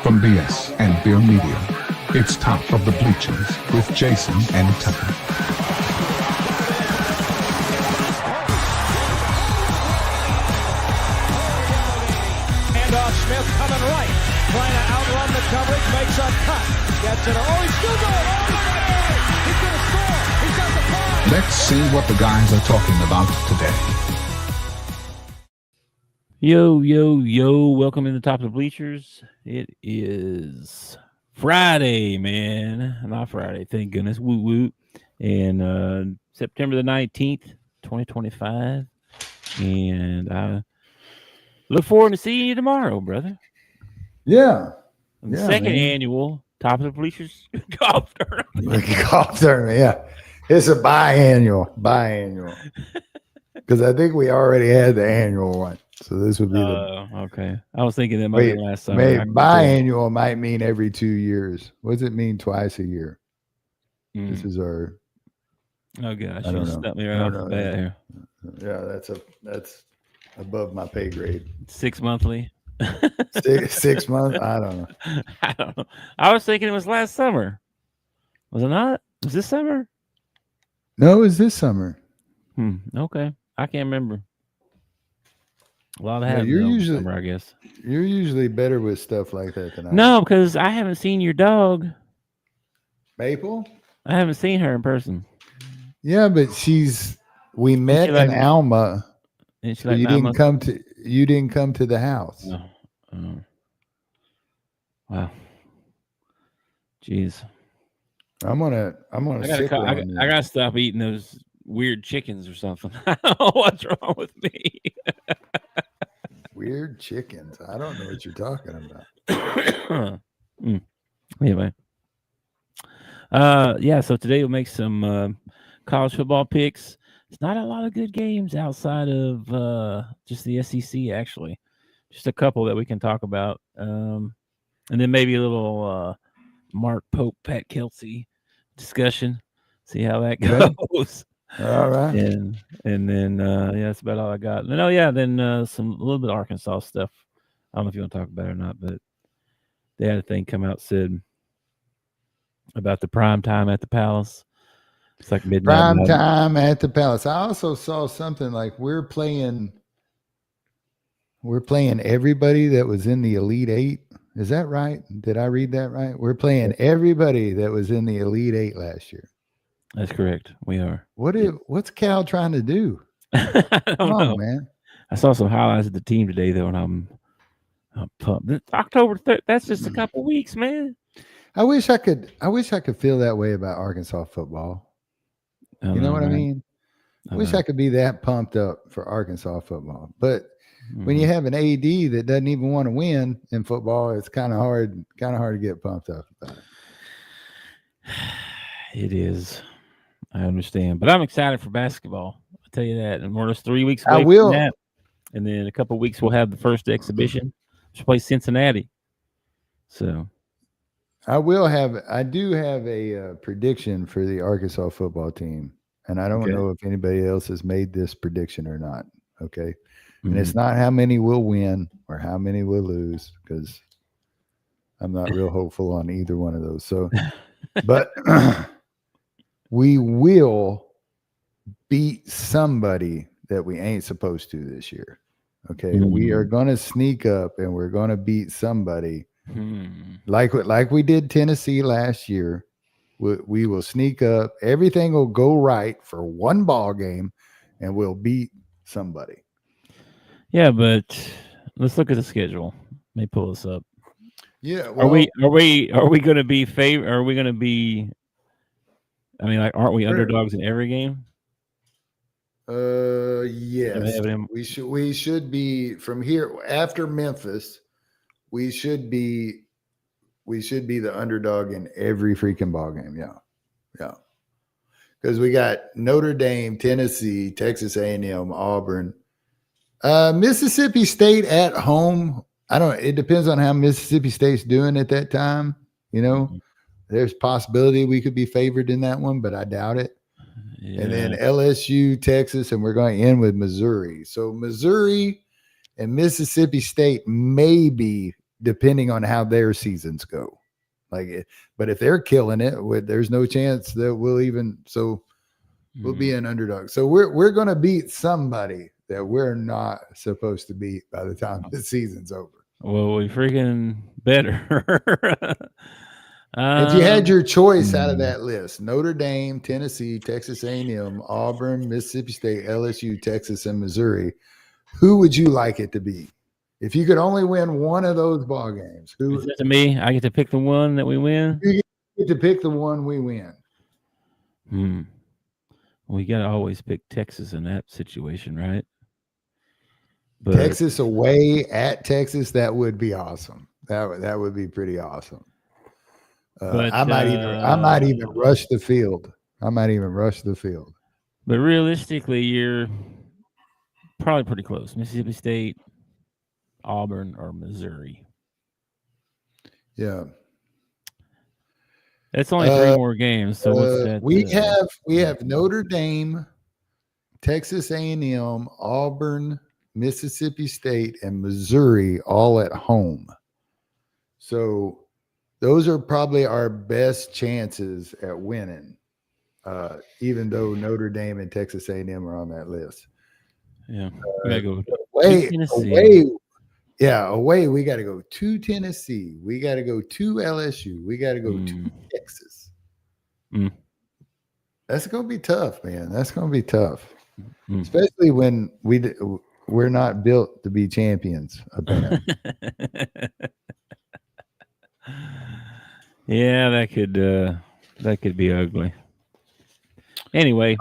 From BS and Beer Media, it's Top of the Bleachers with Jason and Tucker. Handoff, Smith coming right, trying to outrun the coverage, makes a cut, gets it. Oh, he's still going. Oh, he's going to score. He's got the five. Let's see what the guys are talking about today. Yo, welcome in the Top of the Bleachers. It is Friday, man. Not Friday, thank goodness. Woot woot. And September the 19th, 2025. And I look forward to seeing you tomorrow, brother. Yeah. The second annual Top of the Bleachers golf tournament. Golf tournament, yeah. It's a biannual. Because I think we already had the annual one. So this would be okay. I was thinking that might be last summer. Biannual might mean every 2 years. What does it mean twice a year? This is our. Oh gosh, I don't know. Stuck me right off the bat here. Yeah, that's above my pay grade. 6 monthly. 6 months. I don't know. I don't know. I was thinking it was last summer. Was it not? Was this summer? No, it was this summer. Okay. I can't remember. A lot of you're usually summer, I guess. You're usually better with stuff like that than I am. No, because I haven't seen your dog. Maple? I haven't seen her in person. Yeah, but we met in Alma. And so you didn't come to the house. No. Wow. Jeez. I'm gonna I gotta stop eating those weird chickens or something. I don't know what's wrong with me. Weird chickens. I don't know what you're talking about. Anyway. So today we'll make some college football picks. It's not a lot of good games outside of just the SEC, actually. Just a couple that we can talk about. And then maybe a little Mark Pope, Pat Kelsey discussion. See how that goes. All right. And then that's about all I got. Then a little bit of Arkansas stuff. I don't know if you want to talk about it or not, but they had a thing come out said about the prime time at the Palace. It's like midnight. Prime time at the Palace. I also saw something like we're playing everybody that was in the Elite Eight. Is that right? Did I read that right? We're playing everybody that was in the Elite Eight last year. That's correct. We are. What's Cal trying to do? I don't know, man. I saw some highlights of the team today, though, and I'm pumped. October 3rd. That's just a couple weeks, man. I wish I could feel that way about Arkansas football. You know what I mean? I wish I could be that pumped up for Arkansas football. But when you have an AD that doesn't even want to win in football, it's kind of hard to get pumped up about it. It is. I understand. But I'm excited for basketball. I'll tell you that. And we're just 3 weeks away from that. And then in a couple of weeks, we'll have the first exhibition. We'll play Cincinnati. So I do have a prediction for the Arkansas football team. And I don't know if anybody else has made this prediction or not. Okay. And it's not how many will win or how many will lose, because I'm not real hopeful on either one of those. So, but we will beat somebody that we ain't supposed to this year. Okay. We are going to sneak up and we're going to beat somebody like we did Tennessee last year. We will sneak up. Everything will go right for one ball game and we'll beat somebody. Yeah, but let's look at the schedule. Let me pull this up. Yeah, well, are we going to be favored? Are we going to be? I mean, aren't we underdogs in every game? Yes. We should be from here after Memphis. We should be the underdog in every freaking ball game. Yeah. Because we got Notre Dame, Tennessee, Texas A&M, Auburn. Mississippi State at home. It depends on how Mississippi State's doing at that time. There's possibility we could be favored in that one, but I doubt it. Yeah. And then LSU, Texas, and we're going to end with Missouri. So Missouri and Mississippi State may be depending on how their seasons go. But if they're killing it, there's no chance that we'll be an underdog. So we're going to beat somebody that we're not supposed to beat by the time the season's over. Well, we freaking better. If you had your choice out of that list, Notre Dame, Tennessee, Texas A&M, Auburn, Mississippi State, LSU, Texas, and Missouri, who would you like it to be? If you could only win one of those ball games, who? Is that to me? I get to pick the one that we win? You get to pick the one we win. We got to always pick Texas in that situation, right? But Texas away at Texas, that would be awesome. That would be pretty awesome. I might even rush the field. But realistically, you're probably pretty close. Mississippi State, Auburn, or Missouri. Yeah. That's only 3 more games. So what's that? We have Notre Dame, Texas A&M, Auburn, Mississippi State, and Missouri all at home. So those are probably our best chances at winning, even though Notre Dame and Texas A&M are on that list. Yeah, we gotta go away. We got to go to Tennessee. We got to go to LSU. We got to go to Texas. That's going to be tough, man. That's going to be tough, especially when we're not built to be champions. Apparently. Yeah, that could be ugly. Anyway,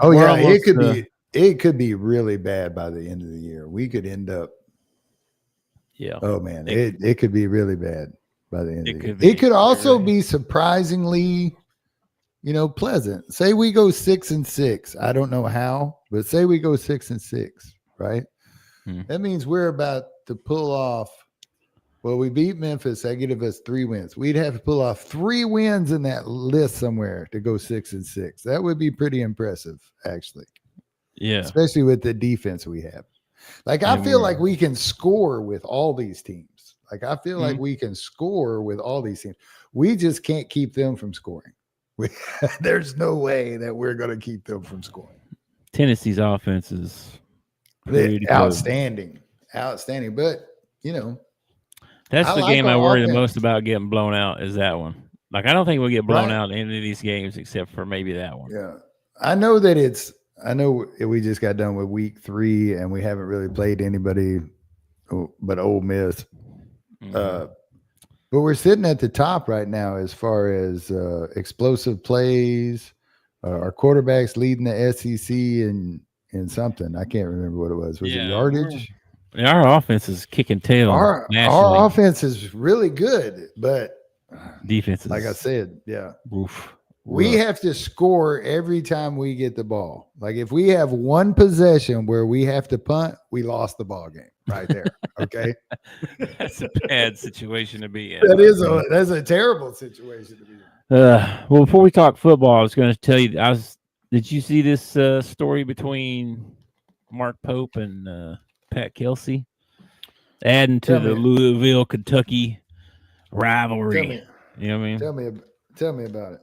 it could be really bad by the end of the year. We could end up. Yeah. Oh man, it could be really bad by the end of the year. It could also be surprisingly, pleasant. Say we go 6-6. I don't know how, but say we go 6-6, right? That means we're about to pull off. Well, we beat Memphis. That gave us 3 wins. We'd have to pull off 3 wins in that list somewhere to go 6-6. That would be pretty impressive, actually. Yeah. Especially with the defense we have. I feel like we can score with all these teams. We can score with all these teams. We just can't keep them from scoring. There's no way that we're going to keep them from scoring. Tennessee's offense is outstanding. But, that's the game I worry the most about getting blown out is that one. I don't think we'll get blown out in any of these games except for maybe that one. Yeah. I know we just got done with week 3 and we haven't really played anybody but Ole Miss. But we're sitting at the top right now as far as explosive plays. Our quarterback's leading the SEC in something. I can't remember what it was. Was it yardage? Our offense is kicking tail. Our offense is really good, but defense is, like I said, oof. We have to score every time we get the ball. If we have one possession where we have to punt, we lost the ball game right there. Okay. That's a bad situation to be in. That's a terrible situation to be in. Well, before we talk football, I was going to tell you, did you see this story between Mark Pope and Pat Kelsey adding to the Louisville, Kentucky rivalry? You know what I mean? Tell me about it.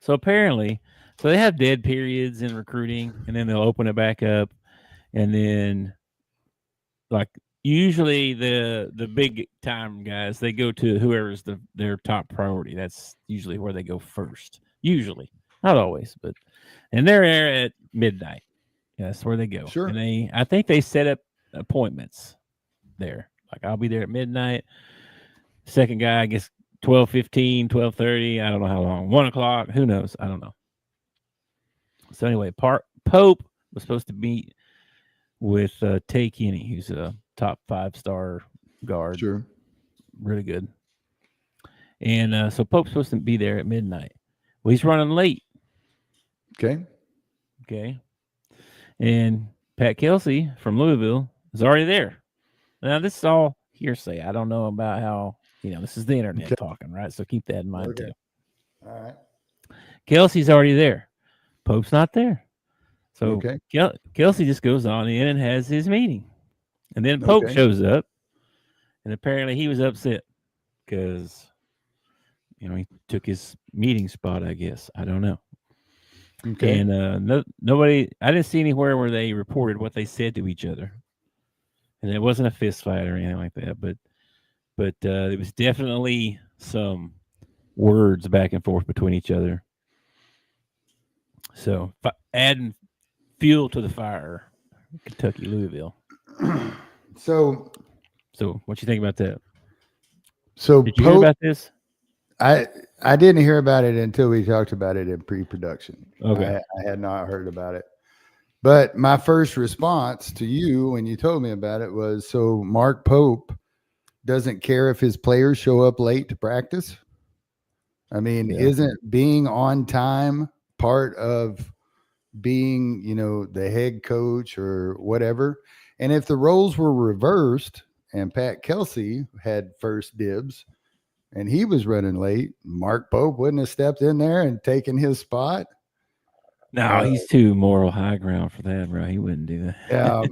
So apparently, they have dead periods in recruiting, and then they'll open it back up, and then usually the big time guys, they go to whoever's their top priority. That's usually where they go first. Usually, not always, and they're there at midnight. That's where they go. Sure. And I think they set up appointments there. I'll be there at midnight. Second guy, I guess 12:15, 12:30. I don't know how long. 1 o'clock. Who knows? I don't know. So anyway, Pope was supposed to meet with Tay Kenny, who's a top 5-star guard. Sure. Really good. And so Pope's supposed to be there at midnight. Well, he's running late. Okay. And Pat Kelsey from Louisville is already there. Now, this is all hearsay. I don't know about how, this is the internet talking, right? So keep that in mind, too. All right. Kelsey's already there. Pope's not there. So Kelsey just goes on in and has his meeting. And then Pope shows up, and apparently he was upset because he took his meeting spot. I guess I don't know. Okay. And nobody. I didn't see anywhere where they reported what they said to each other, and it wasn't a fist fight or anything like that. But it was definitely some words back and forth between each other. So adding fuel to the fire, Kentucky, Louisville. So what you think about that? So did you hear about this? I didn't hear about it until we talked about it in pre-production. Okay. I had not heard about it. But my first response to you when you told me about it was, so Mark Pope doesn't care if his players show up late to practice? I mean, isn't being on time part of being, the head coach or whatever? And if the roles were reversed and Pat Kelsey had first dibs and he was running late, Mark Pope wouldn't have stepped in there and taken his spot. No, he's too moral high ground for that, bro. He wouldn't do that. Yeah,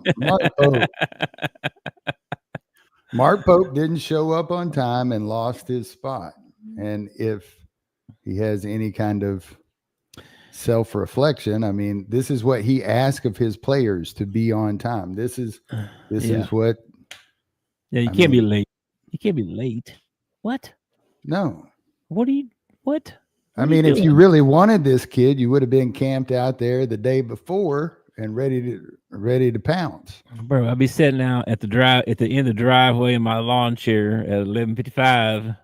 Mark Pope didn't show up on time and lost his spot. And if he has any kind of self-reflection, I mean, this is what he asked of his players, to be on time. This is what. Yeah, you can't be late. You can't be late. What? No. What? I mean, if you really wanted this kid, you would have been camped out there the day before and ready to pounce. Bro, I'd be sitting out at the end of the driveway in my lawn chair at 11:55,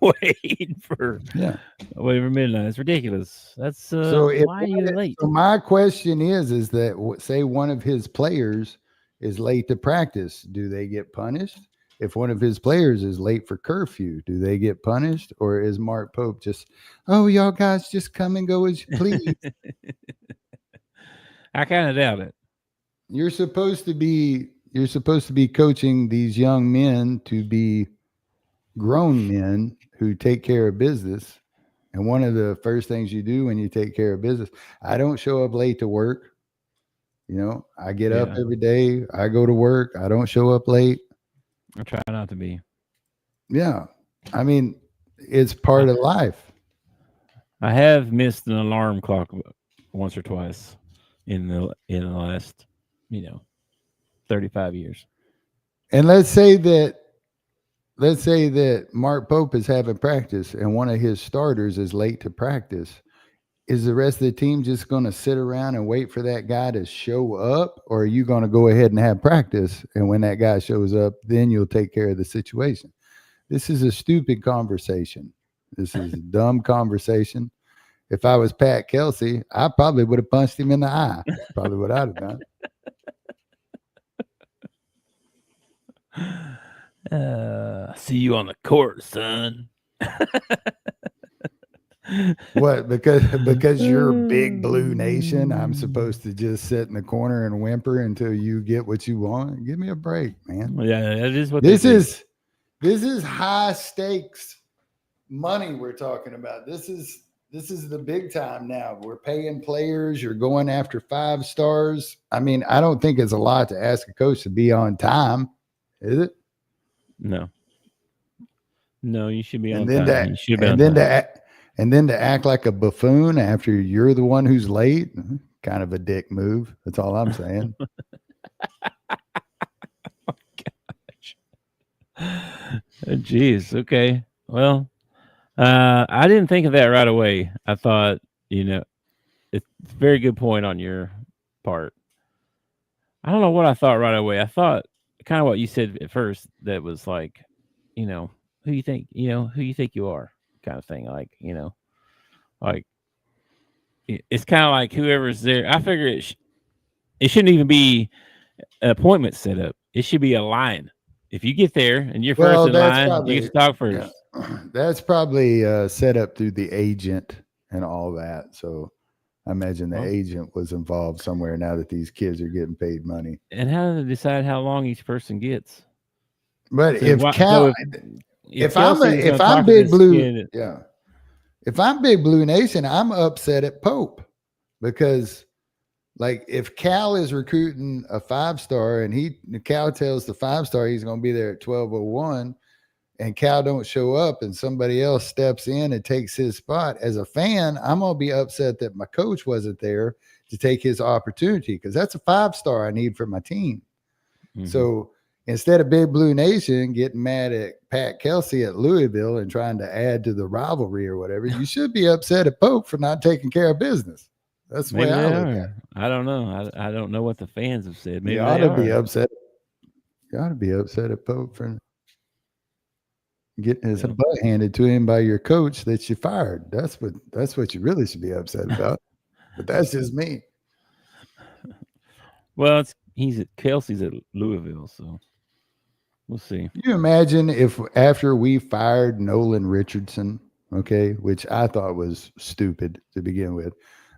waiting for midnight. It's ridiculous. That's so. Why are you late? So my question is that, say one of his players is late to practice, do they get punished? If one of his players is late for curfew, do they get punished? Or is Mark Pope just, oh, y'all guys just come and go as you please? I kind of doubt it. You're supposed to be coaching these young men to be grown men who take care of business. And one of the first things you do when you take care of business, I don't show up late to work. I get up every day. I go to work. I don't show up late. I try not to be. Yeah. I mean, it's part of life. I have missed an alarm clock once or twice in the last, 35 years. And let's say that Mark Pope is having practice and one of his starters is late to practice. Is the rest of the team just going to sit around and wait for that guy to show up? Or are you going to go ahead and have practice? And when that guy shows up, then you'll take care of the situation. This is a stupid conversation. This is a dumb conversation. If I was Pat Kelsey, I probably would have punched him in the eye. Probably what I'd have done. See you on the court, son. What? Because you're Big Blue Nation, I'm supposed to just sit in the corner and whimper until you get what you want? Give me a break, man. Yeah, that is what this is. This is high stakes money we're talking about. This is the big time now. We're paying players. You're going after 5 stars. I mean, I don't think it's a lot to ask a coach to be on time, is it? No, you should be on time. And then to act like a buffoon after you're the one who's late, kind of a dick move. That's all I'm saying. Oh, gosh. Jeez. Okay. Well, I didn't think of that right away. I thought, it's a very good point on your part. I don't know what I thought right away. I thought kind of what you said at first, that was like, who you think you are, kind of thing. Like, like it's kind of like whoever's there. I figure it shouldn't even be an appointment set up. It should be a line. If you get there and you're first in line, you get to talk first. Yeah. That's probably set up through the agent and all that. So I imagine the agent was involved somewhere now that these kids are getting paid money. And how do they decide how long each person gets? But so if I'm Big Blue, if I'm Big Blue Nation, I'm upset at Pope because, like, if Cal is recruiting a 5-star and Cal tells the 5-star he's going to be there at 12:01, and Cal don't show up and somebody else steps in and takes his spot, as a fan, I'm going to be upset that my coach wasn't there to take his opportunity, because that's a 5-star I need for my team. Mm-hmm. So instead of Big Blue Nation getting mad at Pat Kelsey at Louisville and trying to add to the rivalry or whatever, you should be upset at Pope for not taking care of business. That's the way I look at it. I don't know. I don't know what the fans have said. Maybe you ought to be upset. You ought to be upset at Pope for getting his butt handed to him by your coach that you fired. That's what you really should be upset about. But that's just me. Well, Kelsey's at Louisville, so we'll see. Can you imagine if after we fired Nolan Richardson, okay, which I thought was stupid to begin with,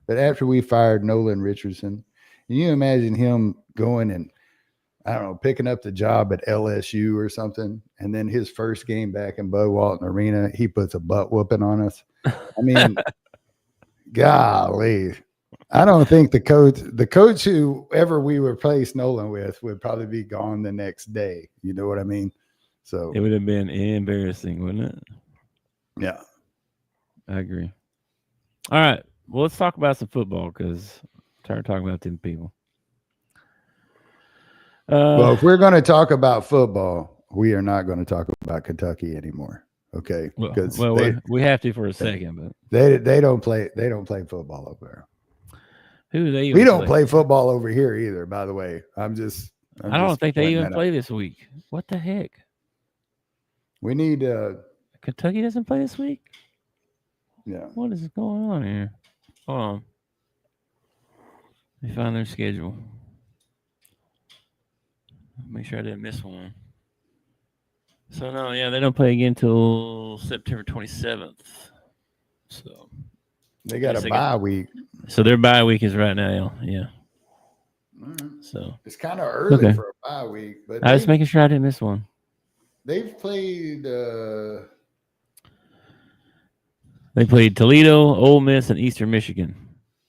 but after we fired Nolan Richardson, can you imagine him going and, I don't know, picking up the job at LSU or something, and then his first game back in Bud Walton Arena, he puts a butt whooping on us? I mean, golly. I don't think the coach whoever we replaced Nolan with would probably be gone the next day. You know what I mean? So it would have been embarrassing, wouldn't it? Yeah. I agree. All right. Well, let's talk about some football, because I'm tired of talking about them people. Well, if we're going to talk about football, we are not going to talk about Kentucky anymore. Okay, because we have to for a second, but they don't play football over there. Who do they? We don't play football over here either. By the way, I don't think they even play this week. What the heck? We need Kentucky doesn't play this week. Yeah. What is going on here? Hold on. Let me find their schedule. Make sure I didn't miss one. So, no, they don't play again until September 27th. So they got a bye week. So their bye week is right now, yeah. So it's kind of early for a bye week. But I was making sure I didn't miss one. They've played They played Toledo, Ole Miss, and Eastern Michigan.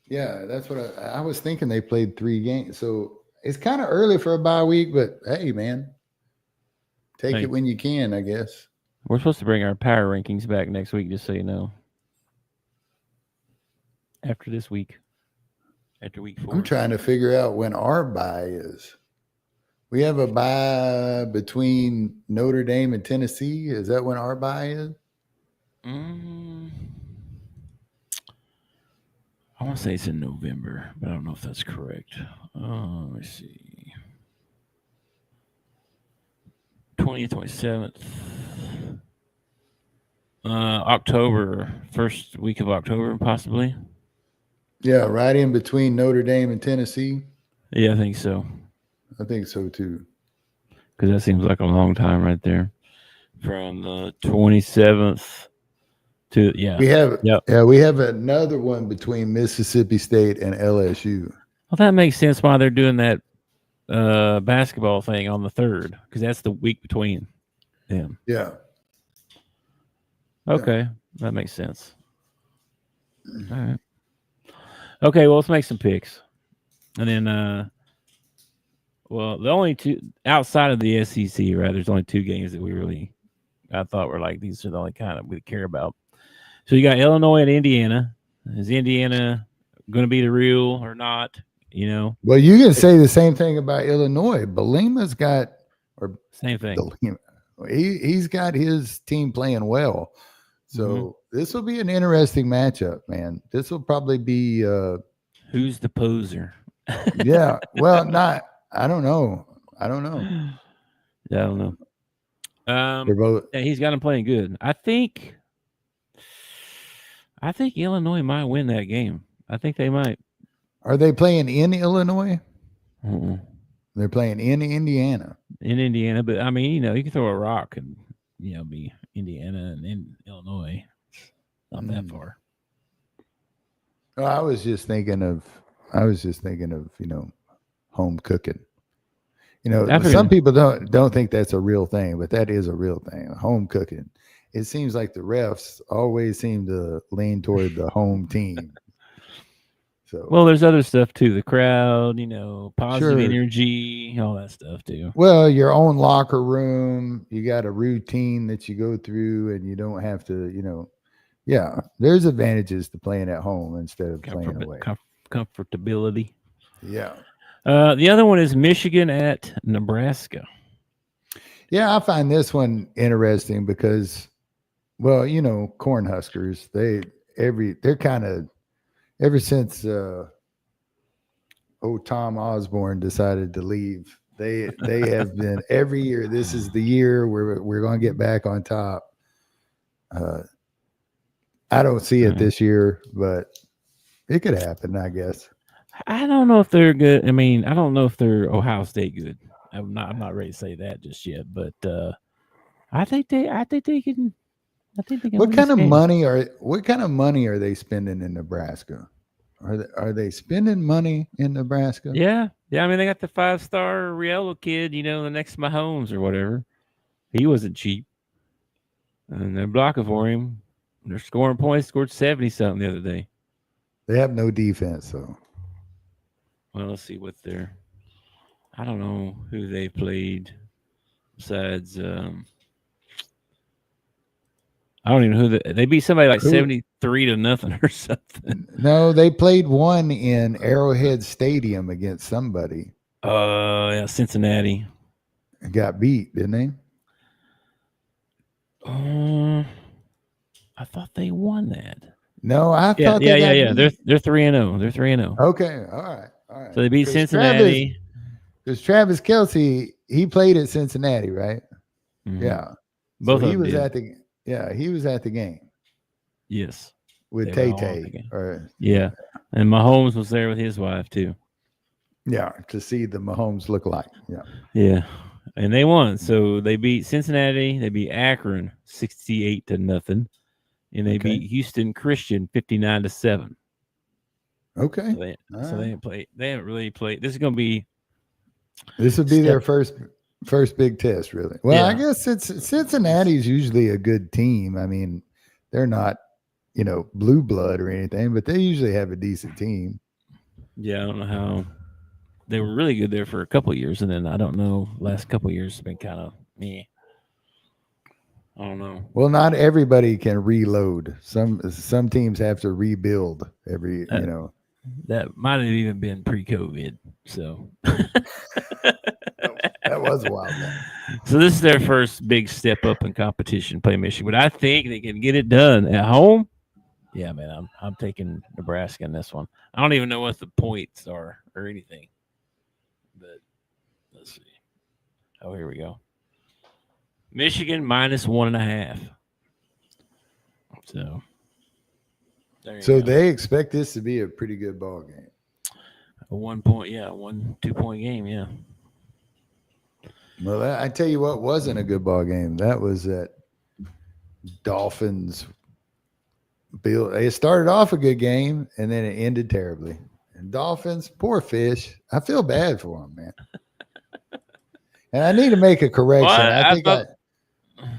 Yeah, that's what I was thinking. They played 3 games. So it's kind of early for a bye week, but hey, man, take it when you can, I guess. We're supposed to bring our power rankings back next week, just so you know. After this week. After week 4. I'm trying to figure out when our bye is. We have a bye between Notre Dame and Tennessee. Is that when our bye is? I want to say it's in November, but I don't know if that's correct. Let me see. 20th, 27th. October, first week of October, possibly. Yeah, right in between Notre Dame and Tennessee. Yeah, I think so. I think so too. Because that seems like a long time right there. From the 27th to we have another one between Mississippi State and LSU. Well, that makes sense why they're doing that basketball thing on the 3rd, because that's the week between them. Yeah. Okay, that makes sense. All right. Okay, well, let's make some picks. And then, the only two outside of the SEC, right? There's only 2 games that I thought were like, these are the only kind of we care about. So you got Illinois and Indiana. Is Indiana going to be the real or not? You know? Well, you can say the same thing about Illinois. Bielema's got, or same thing. He's got his team playing well. So this will be an interesting matchup, man. This will probably be who's the poser? Yeah. Well, I don't know. Yeah, I don't know. They're both. He's got him playing good. I think Illinois might win that game. I think they might. Are they playing in Illinois? Mm-mm. They're playing in Indiana. In Indiana, but I mean, you can throw a rock and be Indiana and in Illinois. Not that far. Well, I was just thinking of home cooking. Some people don't think that's a real thing, but that is a real thing. Home cooking. It seems like the refs always seem to lean toward the home team. So well, there's other stuff too. The crowd, positive sure. energy, all that stuff too. Well, your own locker room, you got a routine that you go through, and you don't have to, yeah. There's advantages to playing at home instead of playing away. Comfortability. Yeah. The other one is Michigan at Nebraska. Yeah, I find this one interesting because, well, Cornhuskers, they're kind of ever since Tom Osborne decided to leave, they have been every year. This is the year where we're going to get back on top. I don't see it this year, but it could happen, I guess. I don't know if they're good. I mean, I don't know if they're Ohio State good. I'm not ready to say that just yet, but I think they can. I think they can. What win kind this of game. money are they spending in Nebraska? Are they spending money in Nebraska? Yeah. I mean, they got the 5-star Riello kid. The next Mahomes or whatever. He wasn't cheap, and they're blocking for him. They're scoring points. Scored 70 something the other day. They have no defense, though. Well, let's see what they're. I don't know who they played besides. I don't even know who they beat somebody like 73-0 or something. No, they played one in Arrowhead Stadium against somebody. Yeah, Cincinnati. Got beat, didn't they? I thought they won that. No, I thought they got beat. They're 3-0. They're 3-0. Okay, all right. So they beat Cincinnati. Because Travis Kelce, he played at Cincinnati, right? Mm-hmm. Yeah. Both so of he them was did. he was at the game. Yes. With Tay-Tay. Yeah. And Mahomes was there with his wife too. Yeah, to see the Mahomes look like. Yeah. Yeah. And they won. So they beat Cincinnati. They beat Akron 68-0. And they beat Houston Christian 59-7. Okay. So they didn't play. They haven't really played. This would be their first big test, really. Well, I guess Cincinnati's usually a good team. I mean, they're not, blue blood or anything, but they usually have a decent team. Yeah, I don't know how they were really good there for a couple of years, and then I don't know. Last couple of years has been kind of meh. I don't know. Well, not everybody can reload. Some teams have to rebuild every. That might have even been pre-COVID. So that was a while back. So this is their first big step up in competition. Play Michigan, but I think they can get it done at home. Yeah, man, I'm taking Nebraska in this one. I don't even know what the points are or anything, but let's see. Oh, here we go. Michigan -1.5. So they expect this to be a pretty good ball game. A 1 point, 2-point game, yeah. Well, I tell you what wasn't a good ball game. That was that Dolphins. It started off a good game, and then it ended terribly. And Dolphins, poor fish. I feel bad for them, man. And I need to make a correction. Well,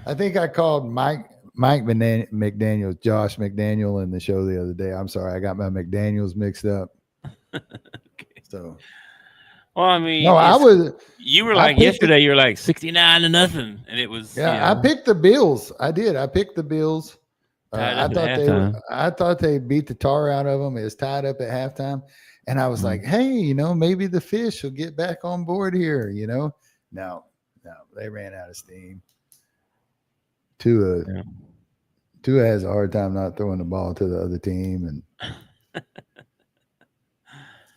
I think I called Mike McDaniel, Josh McDaniel, in the show the other day. I'm sorry, I got my McDaniels mixed up. Okay. So, well, I mean, no, you were like yesterday. You were like 69-0, and it was. Yeah, I picked the Bills. I did. I picked the Bills. I thought they beat the tar out of them. It was tied up at halftime, and I was like, hey, maybe the fish will get back on board here. No, they ran out of steam. Tua has a hard time not throwing the ball to the other team, and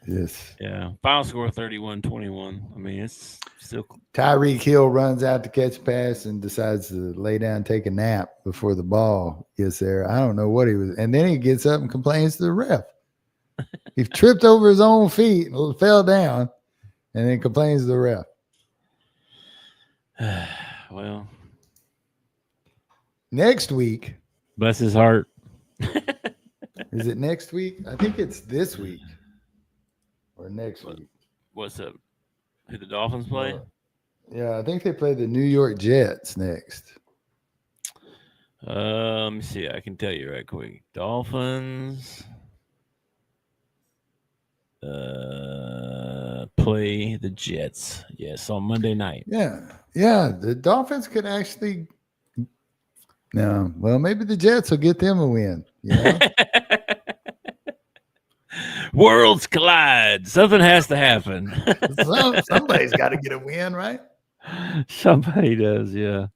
yes, Final score 31-21. I mean, it's still. Tyreek Hill runs out to catch a pass and decides to lay down and take a nap before the ball gets there. I don't know what he was, and then he gets up and complains to the ref. He tripped over his own feet and fell down, and then complains to the ref. Well, next week. Bless his heart. Is it next week? I think it's this week or next week. What's up? Who the Dolphins play? Yeah, I think they play the New York Jets next. Let me see. I can tell you right quick. Dolphins. play the Jets. Yes, on Monday night. Yeah. The Dolphins could actually. No, well, maybe the Jets will get them a win. You know, Worlds collide. Something has to happen. somebody's got to get a win, right? Somebody does, yeah.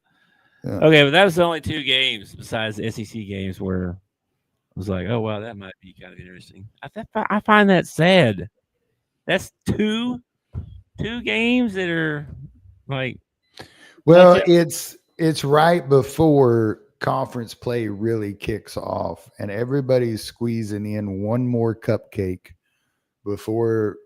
Okay, but that was the only 2 games besides the SEC games where I was like, oh wow, that might be kind of interesting. I find that sad. That's two games that are like. Well, it's right before conference play really kicks off, and everybody's squeezing in one more cupcake before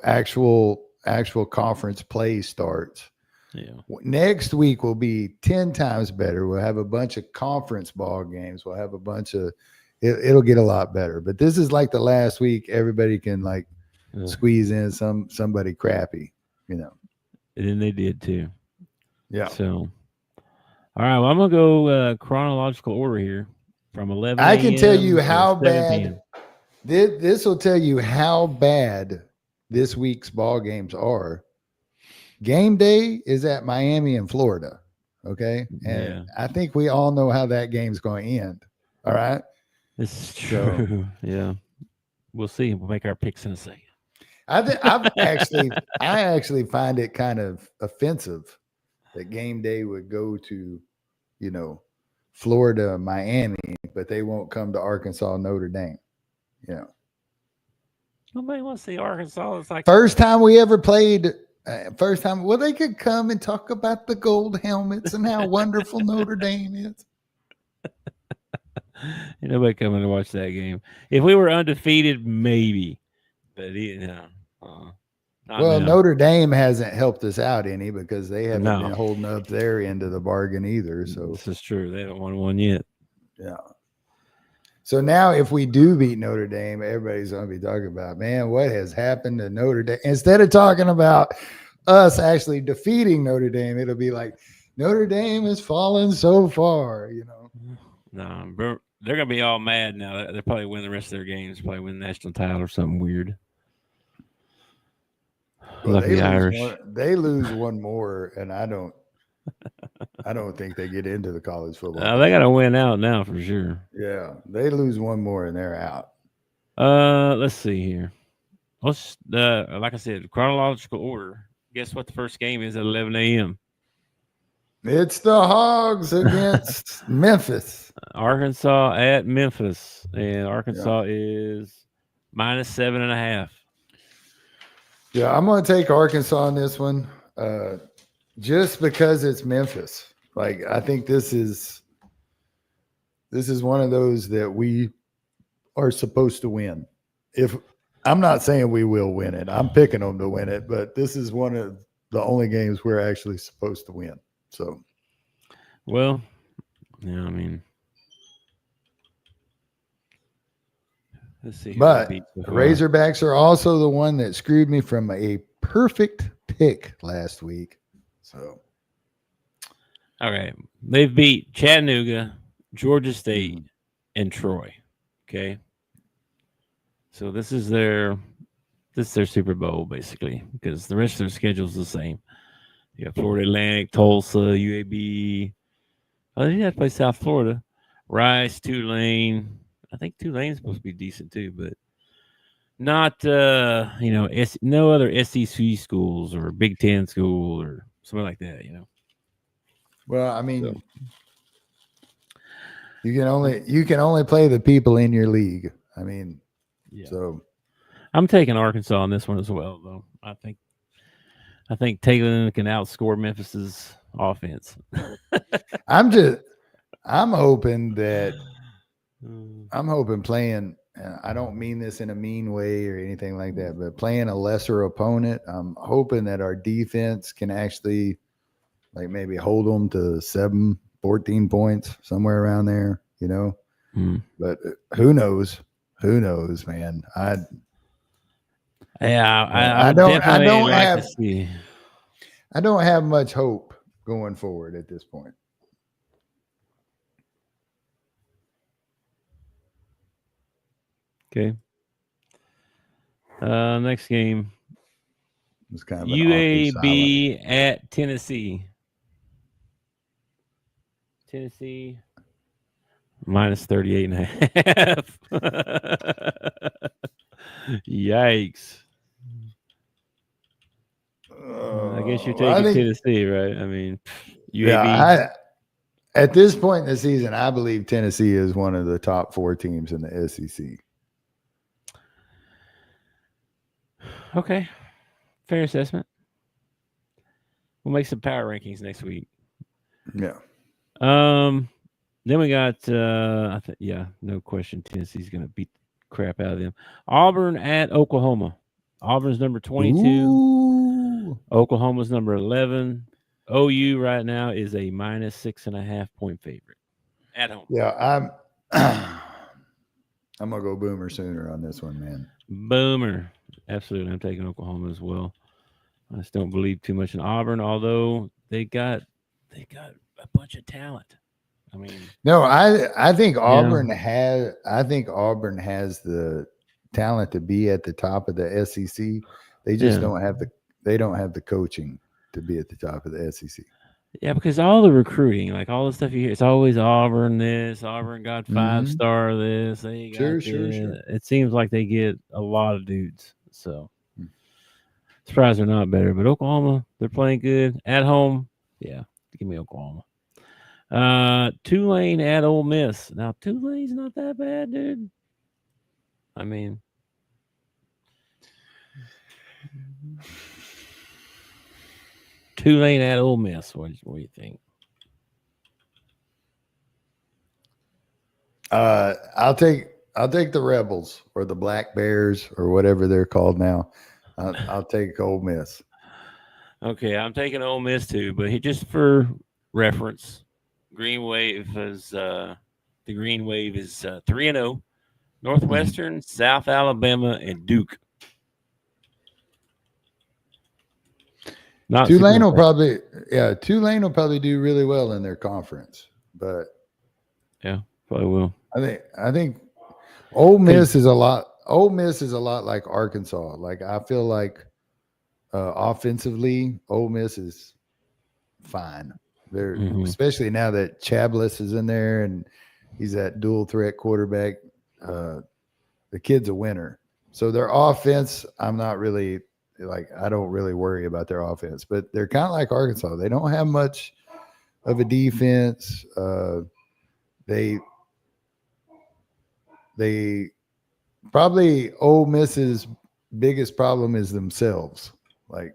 actual conference play starts. Yeah. Next week will be 10 times better. We'll have a bunch of conference ball games. We'll have a bunch of it'll get a lot better. But this is like the last week everybody can squeeze in somebody crappy, And then they did too. Yeah. So all right, well, I'm gonna go chronological order here from 11. I can tell you how bad p.m. this will tell you how bad this week's ball games are. Game day is at Miami and Florida. Okay. And I think we all know how that game's going to end. All right. This is true. Yeah. We'll see. We'll make our picks in a second. I actually find it kind of offensive that game day would go to, Florida, Miami, but they won't come to Arkansas, Notre Dame. Nobody wants to see Arkansas. It's like first time we ever played. First time, well, they could come and talk about the gold helmets and how wonderful Notre Dame is. Ain't nobody coming to watch that game. If we were undefeated, maybe. But well, Notre Dame hasn't helped us out any because they haven't been holding up their end of the bargain either. So this is true. They haven't won one yet. Yeah. So now if we do beat Notre Dame, everybody's going to be talking about, man, what has happened to Notre Dame? Instead of talking about us actually defeating Notre Dame, it'll be like, Notre Dame has fallen so far, No, they're going to be all mad now. They'll probably win the rest of their games, probably win the national title or something weird. Well, they lose one more, and I don't think they get into the college football. They got to win out now for sure. Yeah, they lose one more and they're out. Let's see here. Let's like I said, chronological order. Guess what the first game is at 11 a.m. It's the Hogs against Memphis. Arkansas at Memphis, and Arkansas is -7.5. Yeah, I'm going to take Arkansas on this one, just because it's Memphis. Like, I think this is one of those that we are supposed to win. If I'm not saying we will win it, I'm picking them to win it, but this is one of the only games we're actually supposed to win. So, well, yeah, I mean, let's see. But the Razorbacks are also the one that screwed me from a perfect pick last week. So, okay, they've beat Chattanooga, Georgia State, and Troy. Okay, so this is their Super Bowl basically, because the rest of their schedule is the same. You got Florida Atlantic, Tulsa, UAB. Oh, they have to play South Florida, Rice, Tulane. I think Tulane's supposed to be decent too, but not no other SEC schools or Big Ten school or something like that. Well, I mean, you can only play the people in your league. I mean, So I'm taking Arkansas on this one as well, though. I think Taylor can outscore Memphis's offense. I'm hoping playing. I don't mean this in a mean way or anything like that, but playing a lesser opponent, I'm hoping that our defense can actually maybe hold them to 14 points, somewhere around there, But who knows? Who knows, man? I don't have much hope going forward at this point. Okay. Next game. It was kind of an awkward silence. UAB at Tennessee. Tennessee minus 38.5. Yikes. I guess you're taking Tennessee, right? I mean, UAB. Yeah, at this point in the season, I believe Tennessee is one of the top 4 teams in the SEC. Okay. Fair assessment. We'll make some power rankings next week. Yeah. Then we got no question Tennessee's going to beat the crap out of them. Auburn at Oklahoma. Auburn's number 22. Ooh. Oklahoma's number 11. OU right now is a minus 6.5 point favorite at home. Yeah, I'm gonna go Boomer Sooner on this one, man. Boomer. Absolutely. I'm taking Oklahoma as well. I just don't believe too much in Auburn, although they got a bunch of talent. I mean, no, I think Auburn has the talent to be at the top of the SEC. They just don't have the coaching to be at the top of the SEC. Yeah, because all the recruiting, like all the stuff you hear, it's always Auburn this, Auburn got 5-star this. They got sure. It seems like they get a lot of dudes. So surprised they're not better. But Oklahoma, they're playing good. At home, yeah, give me Oklahoma. Tulane at Ole Miss. Now, Tulane's not that bad, dude. I mean, Tulane at Ole Miss. What do you think? I'll take the Rebels or the Black Bears or whatever they're called now. I'll take Ole Miss. Okay, I'm taking Ole Miss too, but just for reference, Green Wave is the Green Wave is 3-0. Northwestern, South Alabama, and Duke. Tulane will probably do really well in their conference, but yeah, probably will. I think Ole Miss is a lot like Arkansas. Like I feel like offensively, Ole Miss is fine. They're especially now that Chablis is in there and he's that dual threat quarterback. The kid's a winner. So their offense, I don't really worry about their offense, but they're kind of like Arkansas. They don't have much of a defense. They probably Ole Miss's biggest problem is themselves. Like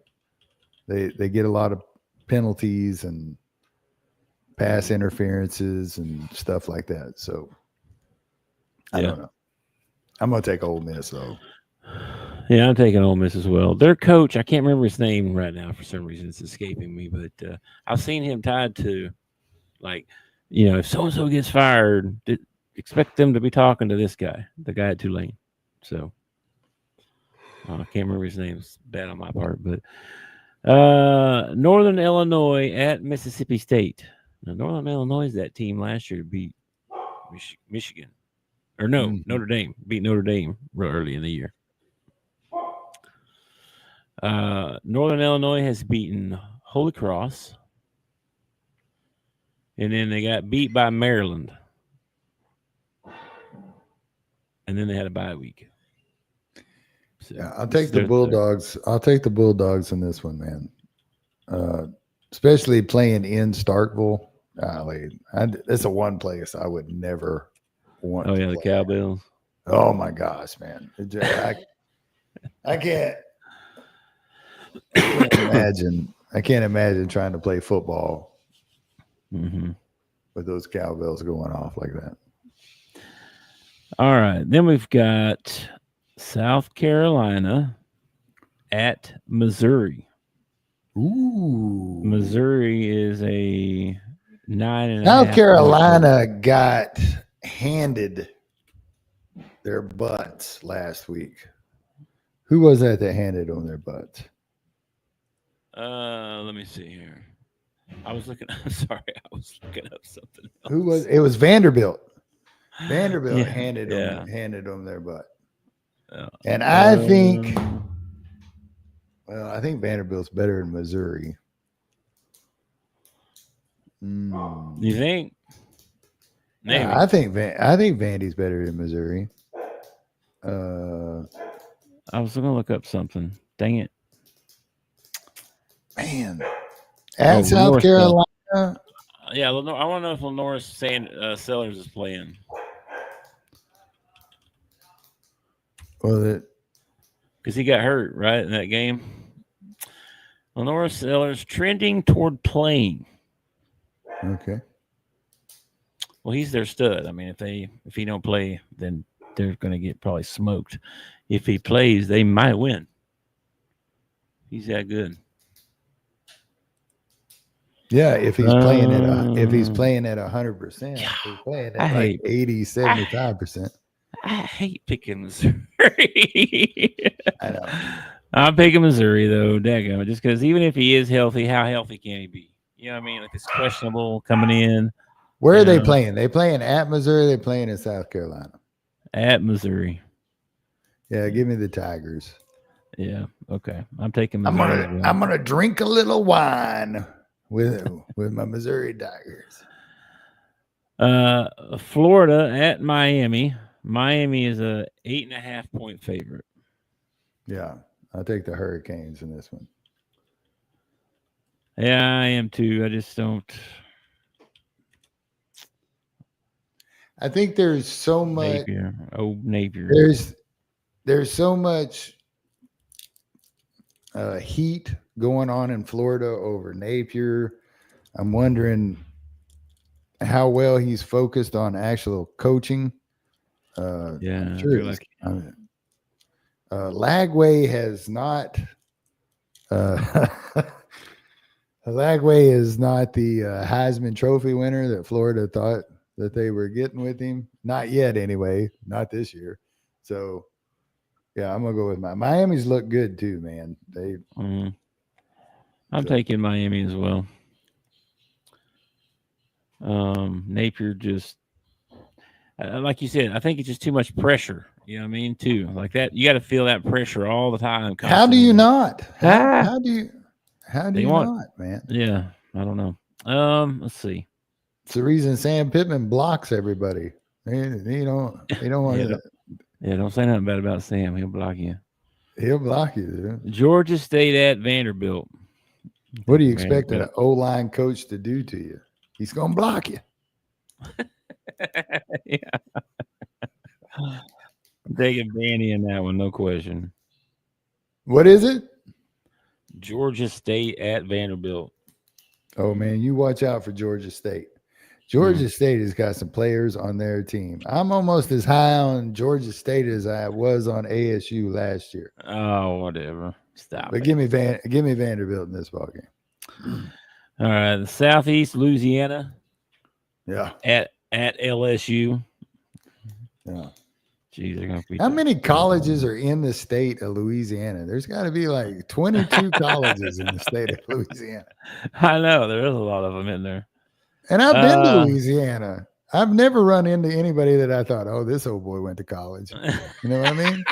they get a lot of penalties and pass interferences and stuff like that. So I don't know. I'm going to take Ole Miss, though. Yeah, I'm taking Ole Miss as well. Their coach, I can't remember his name right now for some reason. It's escaping me, but I've seen him tied to, like, if so-and-so gets fired, expect them to be talking to this guy, the guy at Tulane. So I can't remember his name. It's bad on my part. But Northern Illinois at Mississippi State. Now, Northern Illinois is that team last year to beat Michigan. Or no, Notre Dame. Beat Notre Dame real early in the year. Northern Illinois has beaten Holy Cross. And then they got beat by Maryland. And then they had a bye week. So yeah, I'll take the Bulldogs. I'll take the Bulldogs in this one, man. Especially playing in Starkville. It's a one place I would never want to play. The Cowbells. Oh my gosh, man. I can't imagine. I can't imagine trying to play football with those cowbells going off like that. All right. Then we've got South Carolina at Missouri. Ooh. Missouri is a 9.5. South Carolina got handed their butts last week. Who was that handed on their butts? Let me see here. I was looking up something else. Who was it? Was Vanderbilt. Vanderbilt handed them their butt. And I think Vanderbilt's better in Missouri. You think? Maybe. Yeah, I think Vandy's better in Missouri. I was going to look up something. Dang it. Man. At South Lenore Carolina. Yeah, Lenore, I want to know if Lenore's Sellers is playing. Well, because he got hurt, right, in that game. Lenore Sellers trending toward playing. Okay. Well, he's their stud. I mean, if he don't play, then they're going to get probably smoked. If he plays, they might win. He's that good. Yeah, if he's playing at 100%, he's playing at like 80, 75%. I hate picking Missouri. I know. I'm picking Missouri though, daggone, just because even if he is healthy, how healthy can he be? You know what I mean? Like it's questionable coming in. Where are they playing? They playing at Missouri. They playing in South Carolina. At Missouri. Yeah, give me the Tigers. Yeah. Okay. I'm taking Missouri. I'm gonna drink a little wine with my Missouri Tigers. Florida at Miami. Miami is a 8.5-point favorite. Yeah, I'll take the Hurricanes in this one. Yeah, I am too. I just don't. I think there's so much. Napier. Oh, Napier. There's so much heat going on in Florida over Napier. I'm wondering how well he's focused on actual coaching. Yeah, sure. Lagway has not. Lagway is not the Heisman Trophy winner that Florida thought that they were getting with him. Not yet, anyway. Not this year. So, yeah, I'm gonna go with Miami's look good too, man. I'm taking Miami as well. Napier just. Like you said, I think it's just too much pressure. You know what I mean? Too like that. You got to feel that pressure all the time. Constantly. How do you not? How do you not, man? Yeah, I don't know. Let's see. It's the reason Sam Pittman blocks everybody. He don't want to. Yeah, don't say nothing bad about Sam. He'll block you. He'll block you, dude. Georgia State at Vanderbilt. What do you expect an O-line coach to do to you? He's gonna block you. Yeah. I'm taking Vandy in that one, no question. What is it? Georgia State at Vanderbilt. Oh, man, you watch out for Georgia State. Georgia State has got some players on their team. I'm almost as high on Georgia State as I was on ASU last year. Oh, whatever. Stop. But give me Vanderbilt in this ballgame. All right, the Southeast Louisiana. Yeah. At LSU. Yeah. Jeez, they're gonna be. How many colleges are in the state of Louisiana? There's got to be like 22 colleges in the state of Louisiana. I know there is a lot of them in there. And I've been to Louisiana. I've never run into anybody that I thought, oh, this old boy went to college. You know what I mean?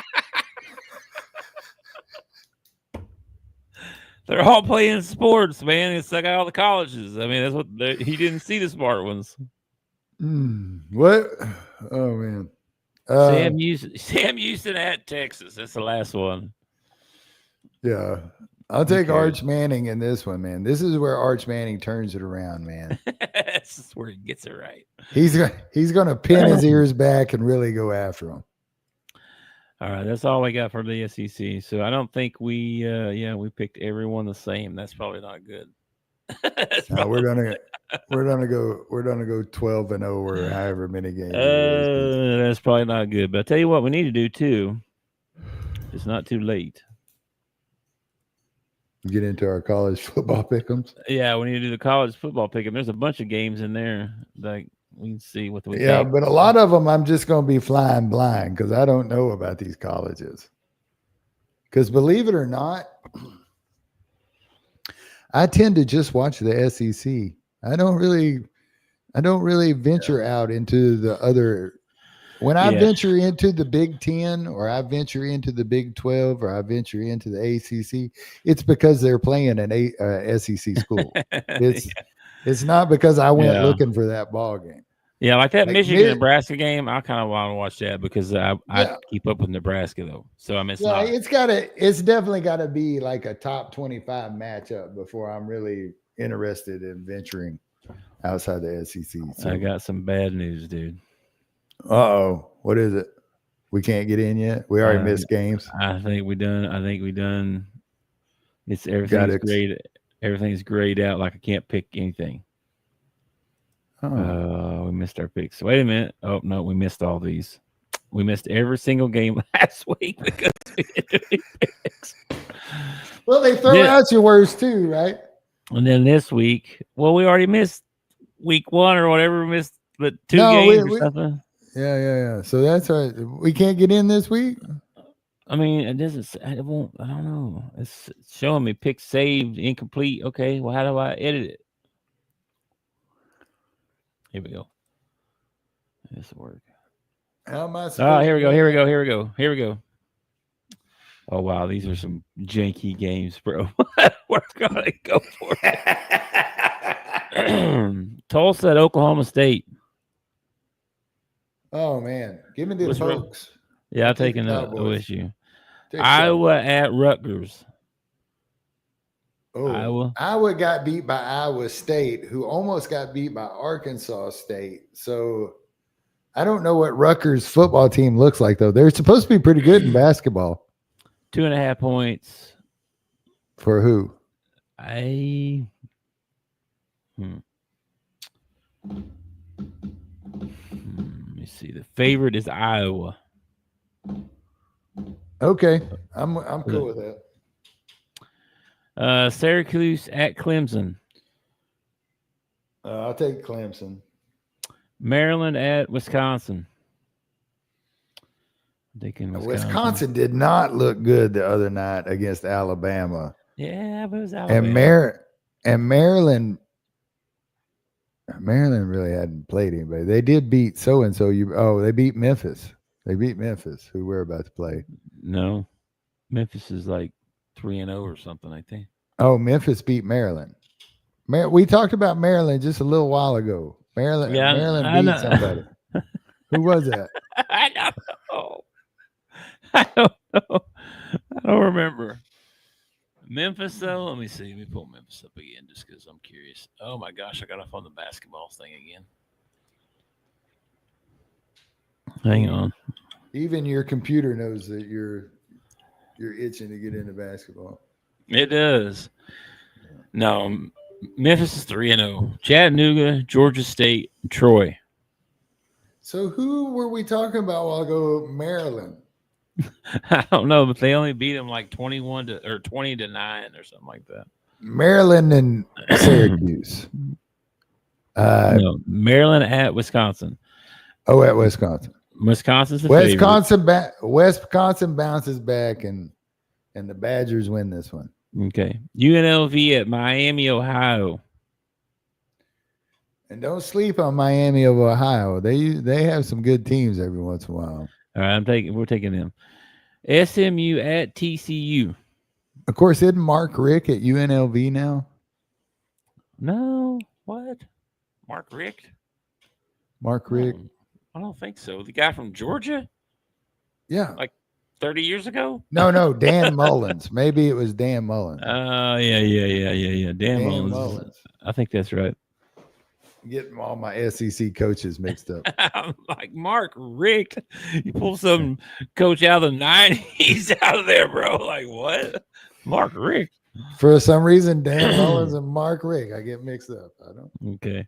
They're all playing sports, man. It's like all the colleges. I mean, that's what he didn't see the smart ones. What? Oh, man. Sam Houston at Texas. That's the last one. Yeah. I'll take Arch Manning in this one, man. This is where Arch Manning turns it around, man. This is where he gets it right. He's going to pin his ears back and really go after him. All right, that's all we got for the SEC. So I don't think we picked everyone the same. That's probably not good. No, we're gonna go 12-0 or however many games. That's probably not good. But I tell you what, we need to do too. It's not too late. Get into our college football pick'ems. Yeah, we need to do the college football pick'em. There's a bunch of games in there that we can see what we. Yeah, but a lot of them I'm just going to be flying blind because I don't know about these colleges. Because believe it or not, I tend to just watch the SEC. I don't really venture out into the other when I venture into the Big 10 or I venture into the Big 12 or I venture into the ACC, it's because they're playing an SEC school. It's not because I went looking for that ball game. Yeah, like that Michigan-Nebraska game, I kind of want to watch that because I keep up with Nebraska though. So I mean, it's definitely got to be like a top 25 matchup before I'm really interested in venturing outside the SEC. So. I got some bad news, dude. Uh-oh. What is it? We can't get in yet? We already missed games. I think we done. It's everything's grayed. Everything's grayed out like I can't pick anything. We missed our picks. Wait a minute. Oh no, we missed all these. We missed every single game last week because we didn't do any picks. Well, they throw out your worst too, right? And then this week, well, we already missed week 1 or whatever. We missed but 2 games or something. Yeah. So that's right. We can't get in this week. I mean, it doesn't. It won't. I don't know. It's showing me picks saved, incomplete. Okay. Well, how do I edit it? Here we go. This will work. How am I supposed Here we go. Oh wow, these are some janky games, bro. We're gonna go for it. Tulsa at Oklahoma State. Oh man, give me the folks. Yeah, I'm taking the OSU. Iowa at Rutgers. Oh, Iowa got beat by Iowa State, who almost got beat by Arkansas State. So I don't know what Rutgers football team looks like, though. They're supposed to be pretty good in basketball. 2.5 points. For who? Let me see. The favorite is Iowa. Okay. I'm cool with that. Syracuse at Clemson. I'll take Clemson. Maryland at Wisconsin. Wisconsin did not look good the other night against Alabama. Yeah, but it was Alabama. And Maryland really hadn't played anybody. They did beat so-and-so. They beat Memphis. They beat Memphis, who we're about to play. No. Memphis is like 3-0 or something, I think. Oh, Memphis beat Maryland. We talked about Maryland just a little while ago. Maryland beat somebody. Who was that? I don't know. I don't remember. Memphis, though. Let me see. Let me pull Memphis up again just because I'm curious. Oh, my gosh. I got off on the basketball thing again. Hang on. Even your computer knows that you're itching to get into basketball. It does. No, Memphis is 3-0. Chattanooga, Georgia State, Troy. So who were we talking about a while ago? Maryland. I don't know, but they only beat them like 20-9 or something like that. Maryland and Syracuse. No, Maryland at Wisconsin. Oh, at Wisconsin. Wisconsin's the favorite. Wisconsin bounces back and the Badgers win this one. Okay. UNLV at Miami, Ohio. And don't sleep on Miami of Ohio. They have some good teams every once in a while. All right, we're taking them. SMU at TCU. Of course, isn't Mark Rick at UNLV now? No. What? Mark Rick? Mark Rick? I don't think so. The guy from Georgia? Yeah. Like 30 years ago? No, Dan Mullins. Maybe it was Dan Mullins. Yeah. Dan Mullins. I think that's right. Getting all my SEC coaches mixed up. I'm like, Mark Rick. You pull some coach out of the 90s out of there, bro. Like, what? Mark Rick. For some reason, Dan Mullins and Mark Rick, I get mixed up. I don't. Okay.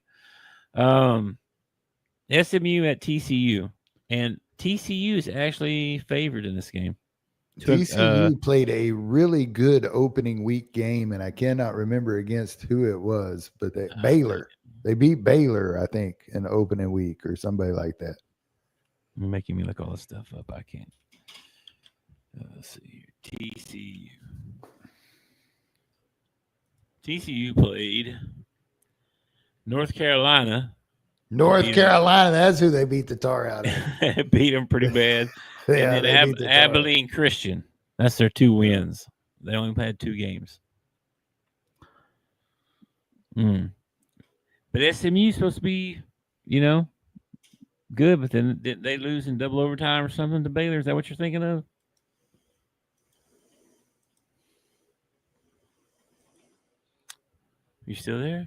SMU at TCU. And TCU is actually favored in this game. TCU played a really good opening week game, and I cannot remember against who it was, but Baylor. They beat Baylor, I think, in the opening week or somebody like that. You're making me look all this stuff up. I can't. Let's see here. TCU played North Carolina. North Carolina, that's who they beat the tar out of. Beat them pretty bad. Yeah, and then Abilene Christian. That's their 2 wins. They only played 2 games. But SMU's supposed to be, good, but then did they lose in double overtime or something to Baylor? Is that what you're thinking of? You still there?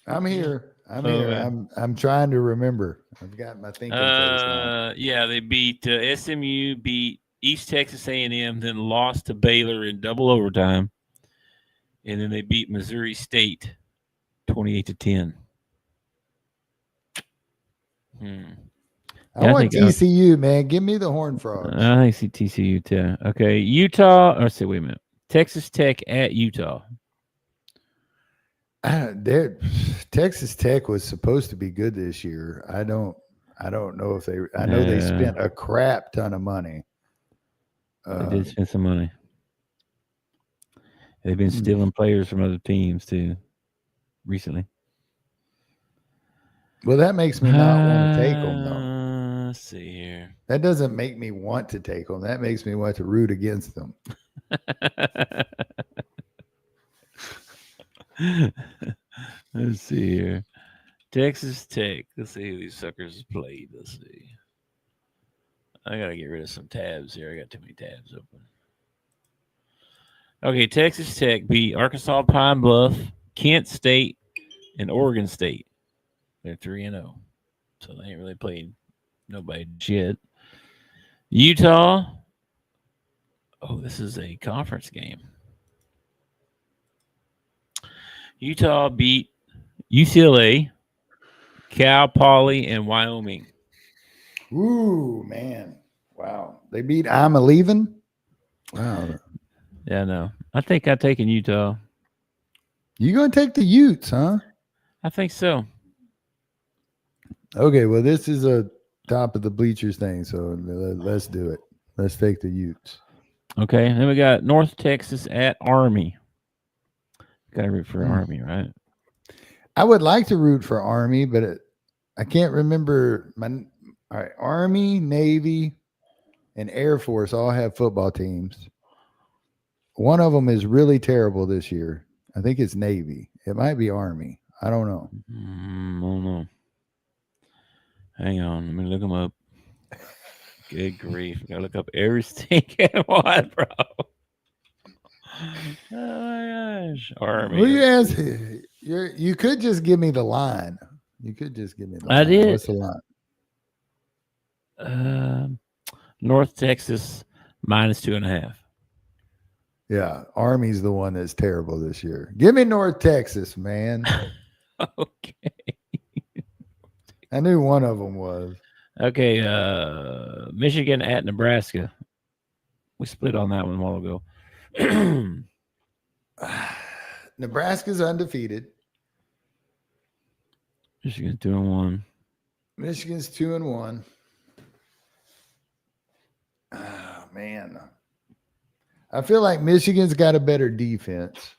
I'm here. I'm trying to remember. I've got my thinking face on. Yeah, they beat SMU, beat East Texas A&M, then lost to Baylor in double overtime, and then they beat Missouri State 28-10. I want TCU, man. Give me the Horned Frogs. I see TCU too. Okay, Utah. Wait a minute. Texas Tech at Utah. Texas Tech was supposed to be good this year. I don't know if they. I know they spent a crap ton of money. They did spend some money. They've been stealing players from other teams too recently. Well, that makes me not want to take them, though. Let's see here. That doesn't make me want to take them. That makes me want to root against them. Let's see here. Texas Tech. Let's see who these suckers played. Let's see. I got to get rid of some tabs here. I got too many tabs open. Okay, Texas Tech beat Arkansas Pine Bluff, Kent State, and Oregon State. They're 3-0. So they ain't really played nobody yet. Utah. Oh, this is a conference game. Utah beat UCLA, Cal Poly, and Wyoming. Ooh, man. Wow. They beat I'm a Leaving? Wow. Yeah, no. I think I've taken Utah. You going to take the Utes, huh? I think so. Okay, well, this is a top of the bleachers thing, so let's do it. Let's take the Utes. Okay, then we got North Texas at Army. Got to root for Army, right? I would like to root for Army, but I can't remember. All right, Army, Navy, and Air Force all have football teams. One of them is really terrible this year. I think it's Navy. It might be Army. I don't know. I don't know. Hang on. Let me look them up. Good grief. I got to look up every stinking one, bro. Oh, my gosh. Army. Well, you could just give me the line. You could just give me the line. I did. What's the line? North Texas -2.5. Yeah, Army's the one that's terrible this year. Give me North Texas, man. Okay. I knew one of them was. Okay, Michigan at Nebraska. We split on that one a while ago. Nebraska's undefeated. Michigan's 2-1. Michigan's 2-1. Oh, man. I feel like Michigan's got a better defense.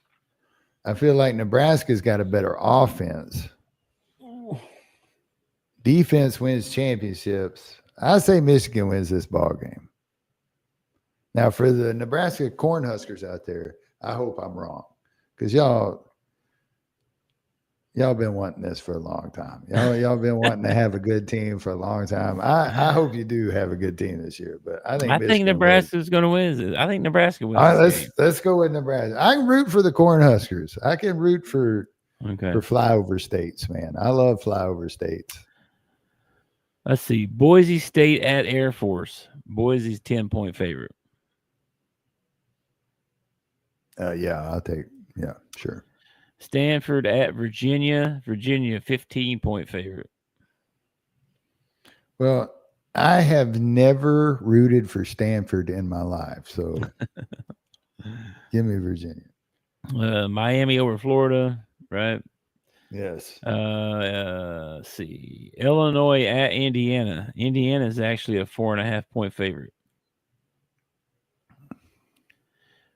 I feel like Nebraska's got a better offense. Defense wins championships. I say Michigan wins this ball game. Now, for the Nebraska Cornhuskers out there, I hope I'm wrong, because y'all been wanting this for a long time. Y'all been wanting to have a good team for a long time. I hope you do have a good team this year, but I think Nebraska's going to win. I think Nebraska wins. All right, let's go with Nebraska. I can root for the Cornhuskers. I can root for flyover states, man. I love flyover states. Let's see. Boise State at Air Force. Boise's 10-point favorite. Yeah, sure. Stanford at Virginia. Virginia, 15-point favorite. Well, I have never rooted for Stanford in my life, so give me Virginia. Miami over Florida, right? Yes. Let's see. Illinois at Indiana. Indiana is actually a 4.5-point favorite.